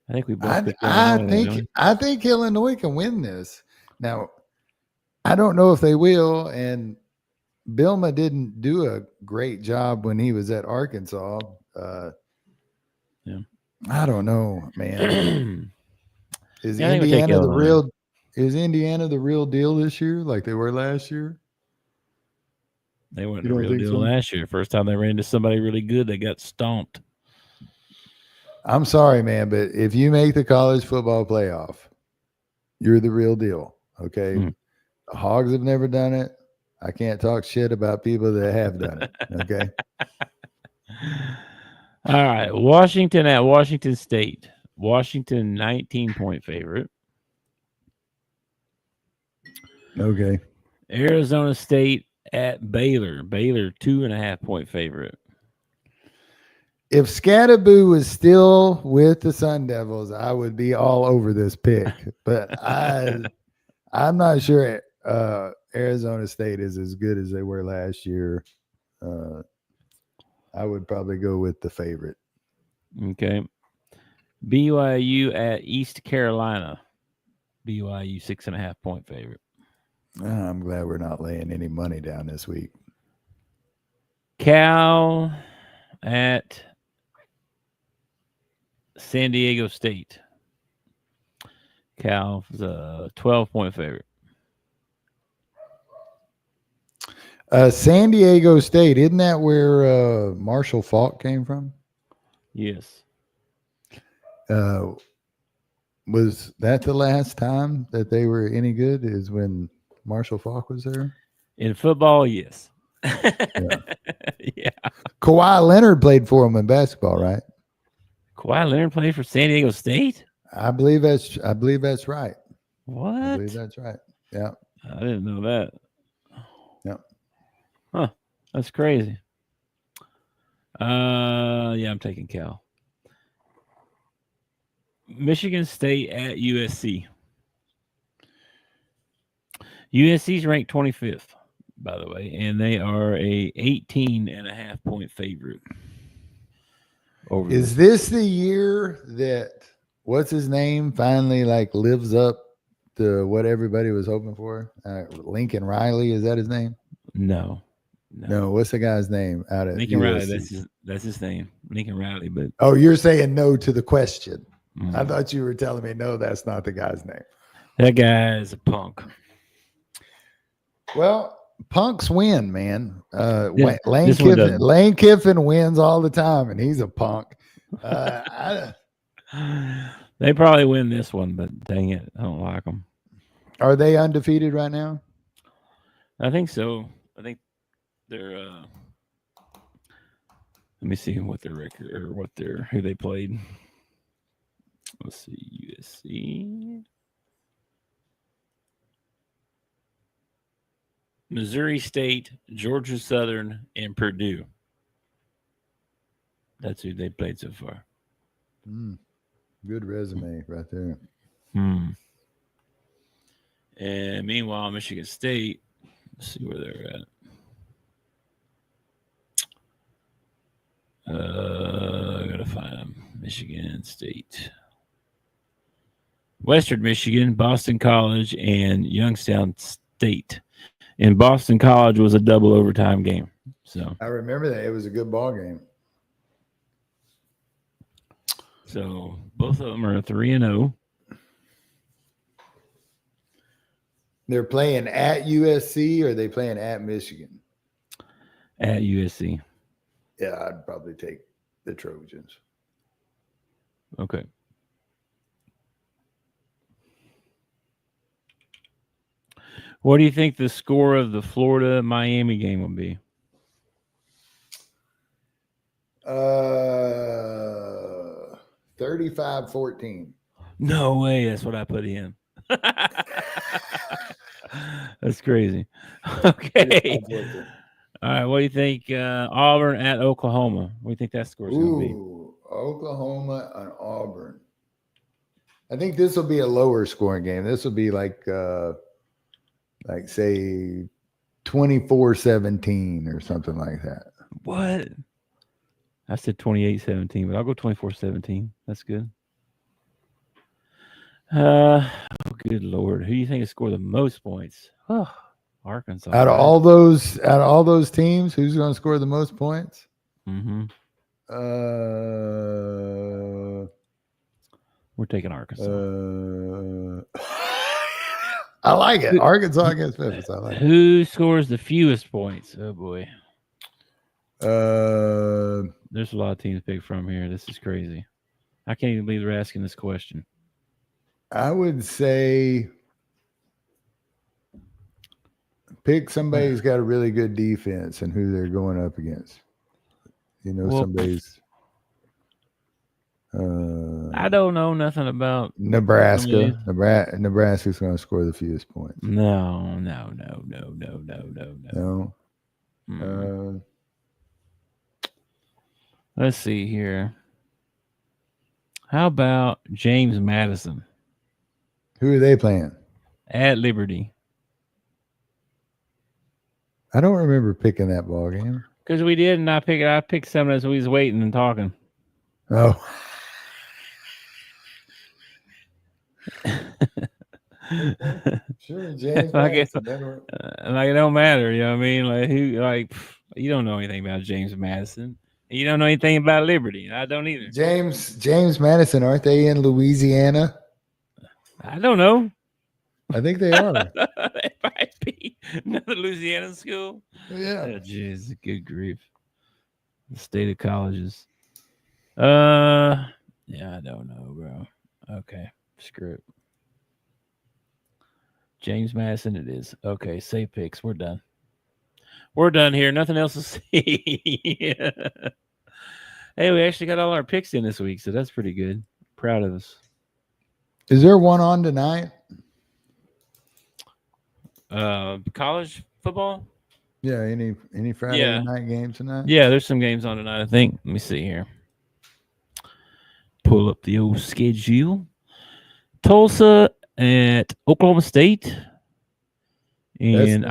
I think we both. I think Illinois can win this. Now, I don't know if they will, and Bilma didn't do a great job when he was at Arkansas. Yeah. I don't know, man. Is Yeah, I think we'll take Indiana the Illinois. real? Is Indiana the real deal this year, like they were last year? They weren't You the don't real think deal so? last year. First time they ran into somebody really good, they got stomped. I'm sorry, man, but if you make the college football playoff, you're the real deal. Okay. Mm. The Hogs have never done it. I can't talk shit about people that have done it. Okay. All right. Washington at Washington State. Washington 19-point favorite. Okay. Arizona State at Baylor. Baylor 2.5-point favorite. If Scatterboo was still with the Sun Devils, I would be all over this pick. But I'm not sure Arizona State is as good as they were last year. I would probably go with the favorite. Okay. BYU at East Carolina. BYU 6.5-point favorite. I'm glad we're not laying any money down this week. Cal at San Diego State. Cal is a 12-point favorite. San Diego State, isn't that where Marshall Faulk came from? Yes. Was that the last time that they were any good? Is when Marshall Faulk was there? In football, yes. Yeah. Kawhi Leonard played for him in basketball, right? Kawhi Leonard played for San Diego State? I believe that's right. What? I believe that's right. Yeah. I didn't know that. Yeah. Huh. That's crazy. Yeah, I'm taking Cal. Michigan State at USC. USC's ranked 25th, by the way, and they are a 18.5-point favorite. Is this the year that what's his name finally like lives up to what everybody was hoping for? Lincoln Riley, is that his name? No. What's the guy's name out at Lincoln USC? Riley? That's his name, Lincoln Riley. But you're saying no to the question. Mm. I thought you were telling me no, that's not the guy's name. That guy is a punk. Well, punks win, man. Yeah, Lane Kiffin wins all the time, and he's a punk. They probably win this one, but dang it, I don't like them. Are they undefeated right now? I think so. I think they're. Let me see what their record or who they played. Let's see, USC. Missouri State, Georgia Southern, and Purdue. That's who they played so far. Good resume right there. And meanwhile, Michigan State, let's see where they're at. I gotta find them. Michigan State. Western Michigan, Boston College, and Youngstown State. And Boston College was a double overtime game. So I remember that. It was a good ball game. So both of them are 3-0. They're playing at USC or are they playing at Michigan? At USC. Yeah, I'd probably take the Trojans. Okay. What do you think the score of the Florida-Miami game will be? 35-14. No way. That's what I put in. That's crazy. Okay. All right. What do you think? Auburn at Oklahoma. What do you think that score is going to be? Oklahoma and Auburn. I think this will be a lower scoring game. This will be like say 24-17 or something like that. What? I said 28-17, but I'll go 24-17. That's good. Oh, good Lord. Who do you think will score the most points? Oh, Arkansas. Out of all those teams, who's going to score the most points? Mm-hmm. We're taking Arkansas. I like it. Arkansas against Memphis. I like it. Who scores the fewest points? Oh boy. There's a lot of teams to pick from here. This is crazy. I can't even believe they're asking this question. I would say pick somebody who's got a really good defense and who they're going up against. Somebody's. I don't know nothing about Nebraska. Nebraska's going to score the fewest points. No. Let's see here. How about James Madison? Who are they playing? At Liberty. I don't remember picking that ball game. Because we did, and I picked some as we was waiting and talking. Oh. Sure, James. It don't matter, you know what I mean? You don't know anything about James Madison. You don't know anything about Liberty. I don't either. James Madison, aren't they in Louisiana? I don't know. I think they are. They might be another Louisiana school. Yeah. Oh, jeez, good grief. The state of colleges. Yeah, I don't know, bro. Okay, screw it. James Madison it is. Okay, save picks. We're done. We're done here. Nothing else to see. Hey, we actually got all our picks in this week, so that's pretty good. Proud of us. Is there one on tonight? College football? Yeah, any Friday night game tonight? Yeah, there's some games on tonight, I think. Let me see here. Pull up the old schedule. Tulsa at Oklahoma State. And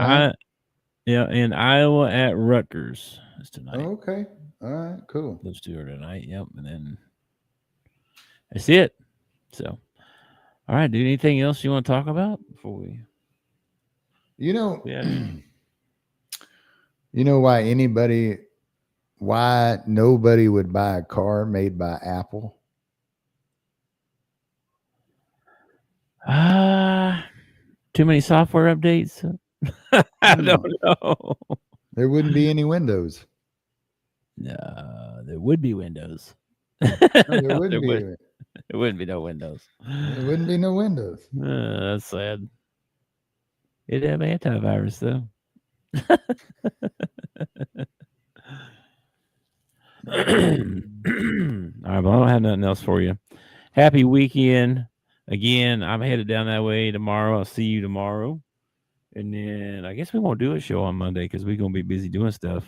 and Iowa at Rutgers. That's tonight. Oh, okay. All right, cool. Those two are tonight. Yep. And then that's it. So, all right, dude. Anything else you want to talk about before we? You know why nobody would buy a car made by Apple? Too many software updates. I don't know. There wouldn't be any Windows. No, there would be Windows. There wouldn't be. There wouldn't be no Windows. There wouldn't be no Windows. That's sad. It'd have antivirus though. All right, but I don't have nothing else for you. Happy weekend. Again, I'm headed down that way tomorrow. I'll see you tomorrow. And then I guess we won't do a show on Monday because we're going to be busy doing stuff.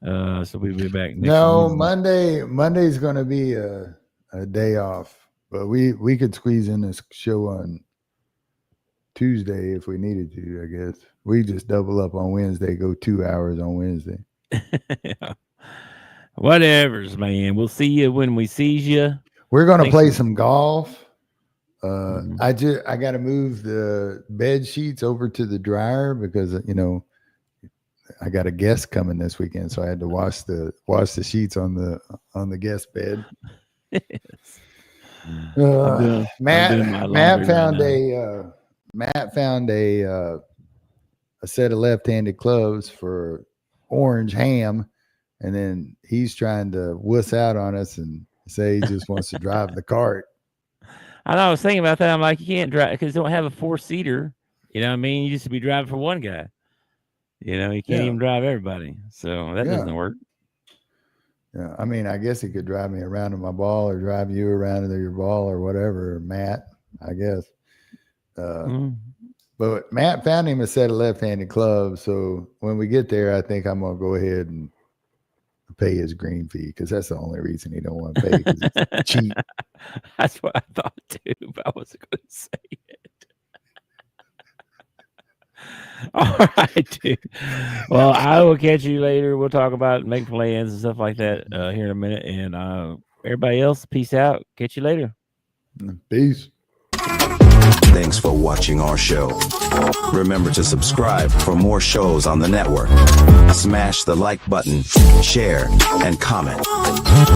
So we'll be back next week. Monday's going to be a day off. But we could squeeze in this show on Tuesday if we needed to, I guess. We just double up on Wednesday, go 2 hours on Wednesday. Yeah. Whatevers, man. We'll see you when we sees you. We're going to play some golf. I got to move the bed sheets over to the dryer because I got a guest coming this weekend, so I had to wash the sheets on the guest bed. Matt found a set of left-handed clubs for orange ham, and then he's trying to wuss out on us and say he just wants to drive the cart. I know. I was thinking about that. I'm like, you can't drive because they don't have a 4-seater. You know what I mean? You used to be driving for one guy. You can't even drive everybody. So that doesn't work. Yeah. I mean, I guess he could drive me around in my ball or drive you around in your ball or whatever, Matt, I guess. But Matt found him a set of left-handed clubs. So when we get there, I think I'm going to go ahead and pay his green fee because that's the only reason he don't want to pay because it's cheap. That's what I thought too, but I wasn't going to say it. All right, dude. Well, I will catch you later. We'll talk about make plans and stuff like that here in a minute. And everybody else, peace out. Catch you later. Peace. Thanks for watching our show. Remember to subscribe for more shows on the network. Smash the like button, share, and comment.